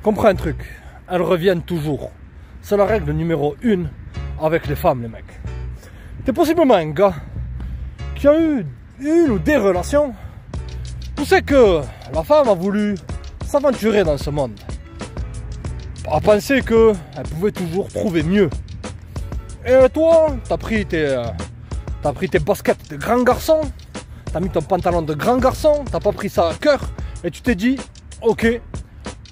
Comprends un truc, elles reviennent toujours. C'est la règle numéro 1 avec les femmes, les mecs. T'es possiblement un gars qui a eu une ou des relations où c'est que la femme a voulu s'aventurer dans ce monde, a pensé qu'elle pouvait toujours trouver mieux. Et toi, t'as pris tes baskets de grand garçon, t'as mis ton pantalon de grand garçon, t'as pas pris ça à cœur, et tu t'es dit, ok,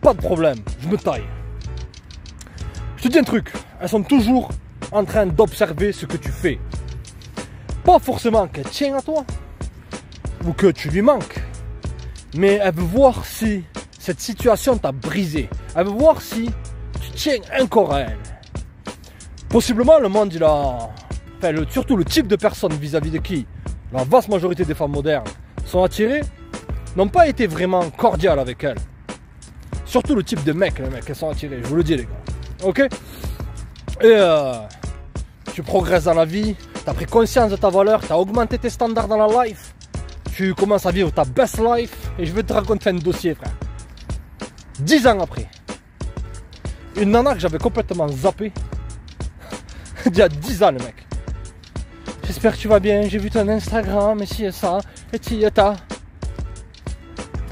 pas de problème, je me taille. Je te dis un truc, elles sont toujours en train d'observer ce que tu fais. Pas forcément qu'elle tient à toi, ou que tu lui manques, mais elle veut voir si cette situation t'a brisé. Elle veut voir si tu tiens encore à elle. Possiblement le monde, il a... Enfin, surtout le type de personnes vis-à-vis de qui la vaste majorité des femmes modernes sont attirées, n'ont pas été vraiment cordiales avec elles. Surtout le type de mecs, les mecs qui sont attirés, je vous le dis les gars. Ok? Et tu progresses dans la vie, tu as pris conscience de ta valeur, tu as augmenté tes standards dans la life, tu commences à vivre ta best life, et je vais te raconter un dossier, frère. 10 ans après, une nana que j'avais complètement zappé, il y a 10 ans le mec. J'espère que tu vas bien, j'ai vu ton Instagram, et ci et ça, et ti et ta.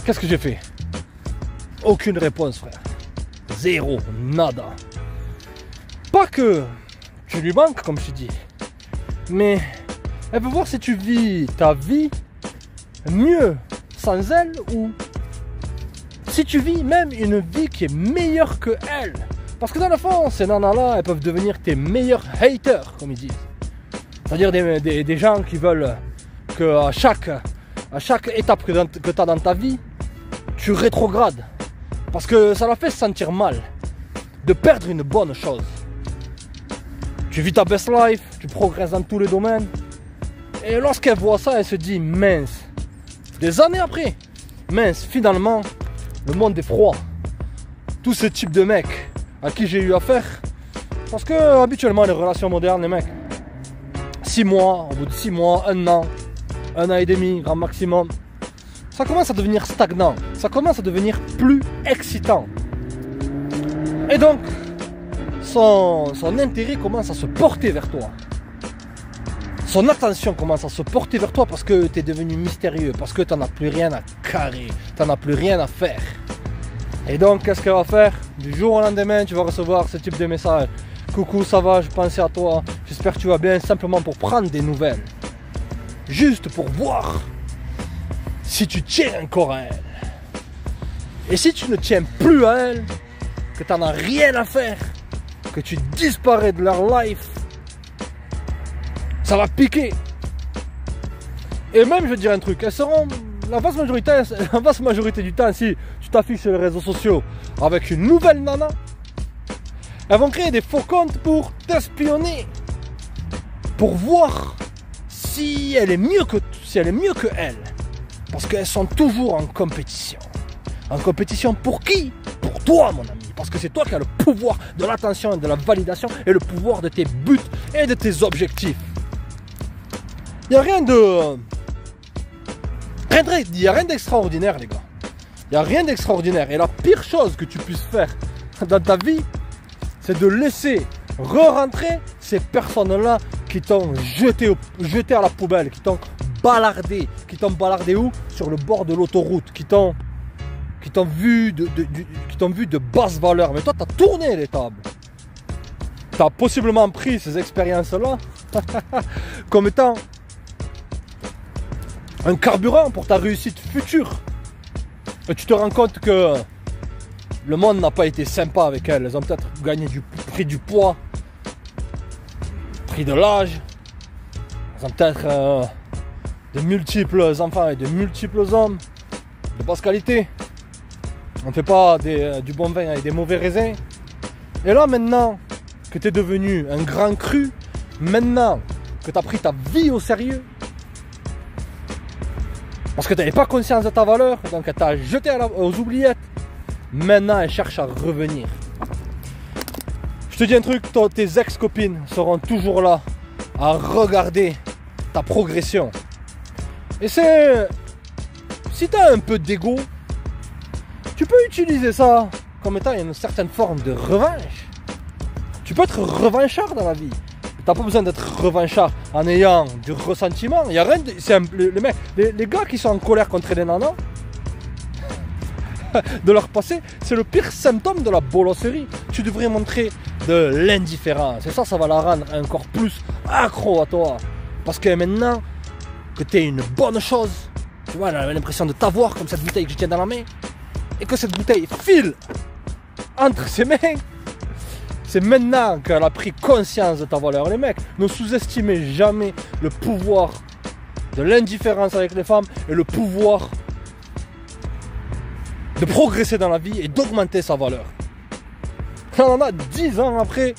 Qu'est-ce que j'ai fait? Aucune réponse, frère. Zéro, nada. Pas que tu lui manques, comme je dis, mais elle veut voir si tu vis ta vie mieux sans elle, ou si tu vis même une vie qui est meilleure que elle. Parce que dans le fond, ces nanas-là, elles peuvent devenir tes meilleurs haters, comme ils disent. C'est-à-dire des gens qui veulent que à chaque étape que tu as dans ta vie, tu rétrogrades. Parce que ça la fait se sentir mal de perdre une bonne chose. Tu vis ta best life, tu progresses dans tous les domaines. Et lorsqu'elle voit ça, elle se dit mince. Des années après, mince, finalement, le monde est froid. Tous ces types de mecs à qui j'ai eu affaire. Parce que habituellement, les relations modernes, les mecs, 6 mois, au bout de 6 mois, 1 an et demi, grand maximum, ça commence à devenir stagnant. Ça commence à devenir plus excitant. Et donc, son intérêt commence à se porter vers toi. Son attention commence à se porter vers toi parce que tu es devenu mystérieux, parce que tu n'en as plus rien à carrer, tu n'en as plus rien à faire. Et donc, qu'est-ce qu'elle va faire? Du jour au lendemain, tu vas recevoir ce type de message. Coucou, ça va, je pensais à toi, j'espère que tu vas bien, simplement pour prendre des nouvelles. Juste pour voir si tu tiens encore à elle. Et si tu ne tiens plus à elle, que tu n'en as rien à faire, que tu disparais de leur life, ça va piquer. Et même, je vais te dire un truc, elles seront la vaste majorité du temps, si tu t'affiches sur les réseaux sociaux avec une nouvelle nana, elles vont créer des faux comptes pour t'espionner, pour voir si elle est mieux que elle. Parce qu'elles sont toujours en compétition. En compétition pour qui? Pour toi, mon ami. Parce que c'est toi qui as le pouvoir de l'attention et de la validation et le pouvoir de tes buts et de tes objectifs. Il n'y a rien d'extraordinaire, les gars. Il n'y a rien d'extraordinaire. Et la pire chose que tu puisses faire dans ta vie, c'est de laisser re-rentrer ces personnes-là qui t'ont jeté à la poubelle, qui t'ont balardé. Qui t'ont balardé où? Sur le bord de l'autoroute. Qui t'ont vu de basse valeur. Mais toi, tu as tourné les tables. Tu as possiblement pris ces expériences-là comme étant un carburant pour ta réussite future. Et tu te rends compte que le monde n'a pas été sympa avec elles. Elles ont peut-être pris du poids, pris de l'âge. Elles ont peut-être de multiples enfants et de multiples hommes de basse qualité. On ne fait pas du bon vin avec des mauvais raisins. Et là, maintenant que tu es devenu un grand cru, maintenant que tu as pris ta vie au sérieux, parce que tu n'avais pas conscience de ta valeur, donc elle t'a jeté aux oubliettes, maintenant elle cherche à revenir. Je te dis un truc, tes ex-copines seront toujours là à regarder ta progression. Et c'est... Si tu as un peu d'ego, tu peux utiliser ça comme étant une certaine forme de revanche. Tu peux être revanchard dans la vie. T'as pas besoin d'être revanchard en ayant du ressentiment. Il y a rien de, c'est les gars qui sont en colère contre les nanas de leur passé, c'est le pire symptôme de la bolosserie. Tu devrais montrer de l'indifférence. Et ça va la rendre encore plus accro à toi. Parce que maintenant que tu es une bonne chose, tu vois, elle a l'impression de t'avoir comme cette bouteille que je tiens dans la main, et que cette bouteille file entre ses mains. C'est maintenant qu'elle a pris conscience de ta valeur. Les mecs, ne sous-estimez jamais le pouvoir de l'indifférence avec les femmes et le pouvoir de progresser dans la vie et d'augmenter sa valeur. On en a 10 ans après.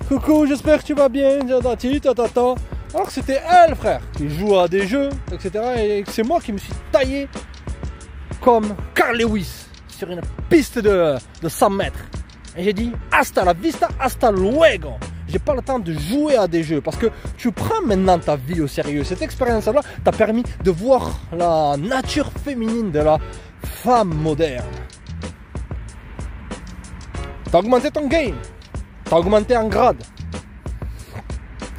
Coucou, j'espère que tu vas bien. Alors que c'était elle, frère, qui joue à des jeux, etc. Et c'est moi qui me suis taillé comme Carl Lewis sur une piste de 100 mètres. Et j'ai dit hasta la vista, hasta luego. J'ai pas le temps de jouer à des jeux parce que tu prends maintenant ta vie au sérieux. Cette expérience-là t'a permis de voir la nature féminine de la femme moderne. T'as augmenté ton game, t'as augmenté en grade.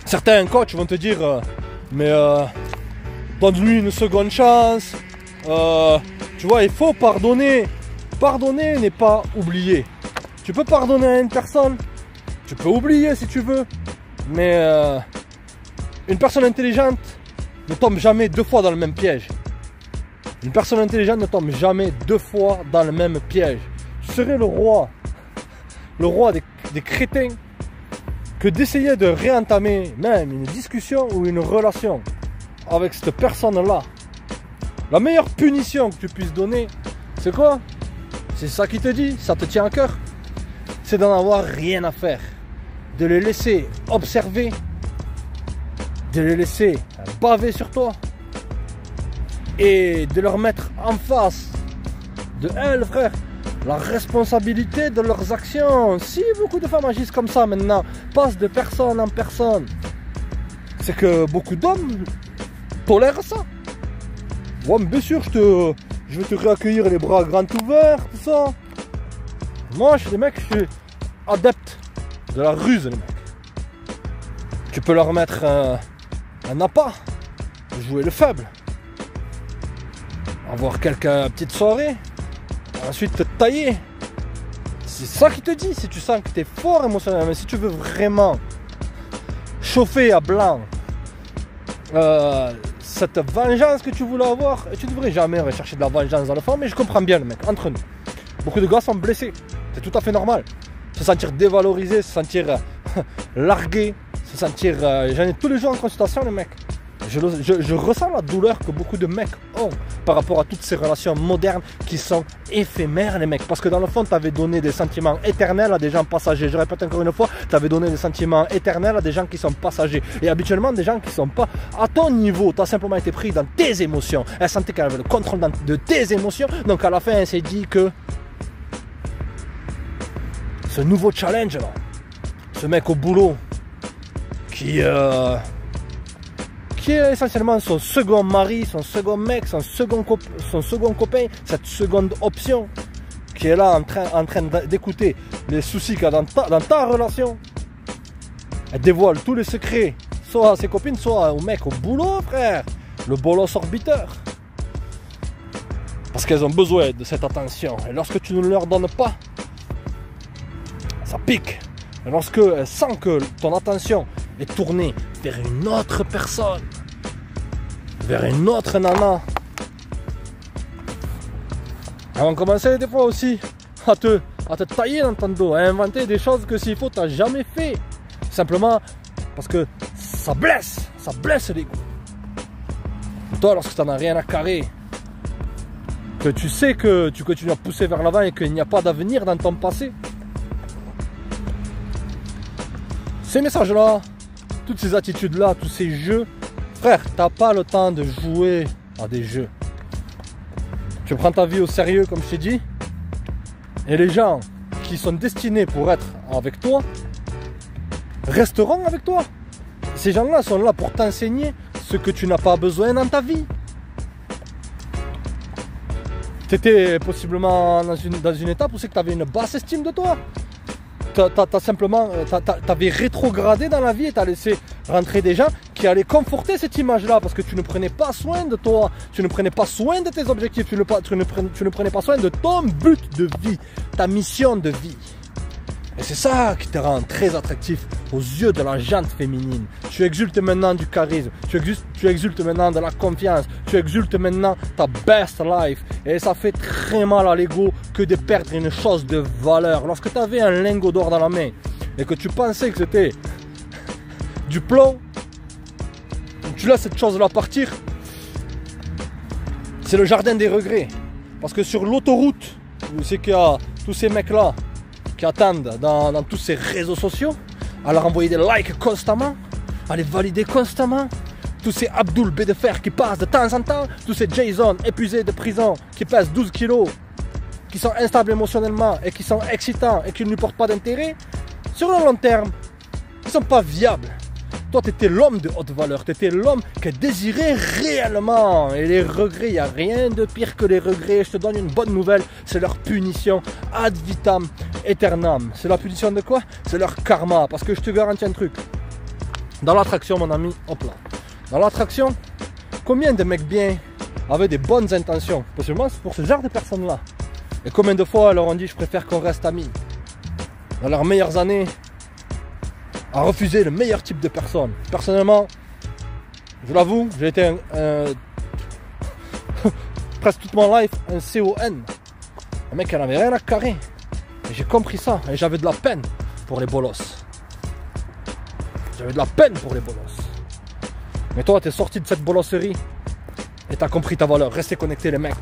Certains coachs vont te dire mais donne-lui une seconde chance. Tu vois, il faut pardonner. Pardonner n'est pas oublier. Tu peux pardonner à une personne, tu peux oublier si tu veux, mais une personne intelligente ne tombe jamais 2 fois dans le même piège. Une personne intelligente ne tombe jamais 2 fois dans le même piège. Tu serais le roi des crétins que d'essayer de réentamer même une discussion ou une relation avec cette personne-là. La meilleure punition que tu puisses donner, c'est quoi? C'est ça qui te dit, ça te tient à cœur. C'est d'en avoir rien à faire. De les laisser observer, de les laisser baver sur toi et de leur mettre en face de elles, frère, la responsabilité de leurs actions. Si beaucoup de femmes agissent comme ça maintenant, passent de personne en personne, c'est que beaucoup d'hommes tolèrent ça. Ouais, bien sûr, je vais te réaccueillir les bras grands ouverts, tout ça. Moi, je suis des mecs, je suis adepte de la ruse, les mecs. Tu peux leur mettre un appât, jouer le faible, avoir quelques petites soirées, ensuite te tailler. C'est ça qui te dit, si tu sens que tu es fort émotionnellement. Mais si tu veux vraiment chauffer à blanc cette vengeance que tu voulais avoir, tu ne devrais jamais rechercher de la vengeance dans le fond, mais je comprends bien, le mec, entre nous. Beaucoup de gars sont blessés, c'est tout à fait normal. Se sentir dévalorisé, se sentir largué, se sentir... J'en ai tous les jours en consultation, les mecs. Je ressens la douleur que beaucoup de mecs ont par rapport à toutes ces relations modernes qui sont éphémères, les mecs. Parce que dans le fond, tu avais donné des sentiments éternels à des gens passagers. Je répète encore une fois, tu avais donné des sentiments éternels à des gens qui sont passagers. Et habituellement, des gens qui ne sont pas à ton niveau. Tu as simplement été pris dans tes émotions. Elle sentait qu'elle avait le contrôle de tes émotions. Donc à la fin, elle s'est dit que ce nouveau challenge là, ce mec au boulot qui est essentiellement son second mari, son second mec, son second copain, cette seconde option, qui est là en train d'écouter les soucis qu'il y a dans ta relation. Elle dévoile tous les secrets, soit à ses copines, soit au mec au boulot, frère, le bolos orbiteur. Parce qu'elles ont besoin de cette attention. Et lorsque tu ne leur donnes pas, ça pique. Et lorsque elle sent que ton attention est tournée vers une autre personne, vers une autre nana, elles vont commencer des fois aussi à te tailler dans ton dos, à inventer des choses que s'il faut tu n'as jamais fait. Simplement parce que ça blesse l'ego. Toi, lorsque tu n'en as rien à carrer, que tu sais que tu continues à pousser vers l'avant et qu'il n'y a pas d'avenir dans ton passé, ces messages-là, toutes ces attitudes-là, tous ces jeux, frère, t'as pas le temps de jouer à des jeux. Tu prends ta vie au sérieux, comme je t'ai dit, et les gens qui sont destinés pour être avec toi resteront avec toi. Ces gens-là sont là pour t'enseigner ce que tu n'as pas besoin dans ta vie. Tu étais possiblement dans une étape où c'est que tu avais une basse estime de toi. T'avais rétrogradé dans la vie et t'as laissé rentrer des gens qui allaient conforter cette image-là parce que tu ne prenais pas soin de toi, tu ne prenais pas soin de tes objectifs, tu ne prenais pas soin de ton but de vie, ta mission de vie. Et c'est ça qui te rend très attractif aux yeux de la gente féminine. Tu exultes maintenant du charisme, tu exultes maintenant de la confiance, tu exultes maintenant ta best life. Et ça fait très mal à l'ego que de perdre une chose de valeur. Lorsque tu avais un lingot d'or dans la main et que tu pensais que c'était du plomb, tu laisses cette chose-là partir, c'est le jardin des regrets. Parce que sur l'autoroute, où c'est qu'il y a tous ces mecs-là qui attendent dans tous ces réseaux sociaux, à leur envoyer des likes constamment, à les valider constamment, tous ces Abdul Bédefer qui passent de temps en temps, tous ces Jason épuisés de prison qui pèsent 12 kilos, qui sont instables émotionnellement et qui sont excitants et qui ne lui portent pas d'intérêt, sur le long terme, ils ne sont pas viables. Toi, tu étais l'homme de haute valeur, tu étais l'homme qui désirait réellement. Et les regrets, il n'y a rien de pire que les regrets. Je te donne une bonne nouvelle, c'est leur punition ad vitam aeternam. C'est la punition de quoi? C'est leur karma. Parce que je te garantis un truc. Dans l'attraction, mon ami, hop là. Dans l'attraction, combien de mecs bien avaient des bonnes intentions? Possiblement pour ce genre de personnes-là. Et combien de fois leur ont dit je préfère qu'on reste amis? Dans leurs meilleures années, à refuser le meilleur type de personne. Personnellement, je l'avoue, j'ai été presque toute mon life un CON. Un mec qui n'avait rien à carrer. Et j'ai compris ça. Et j'avais de la peine pour les bolosses. J'avais de la peine pour les bolosses. Mais toi, tu es sorti de cette bolosserie et tu as compris ta valeur. Restez connectés les mecs.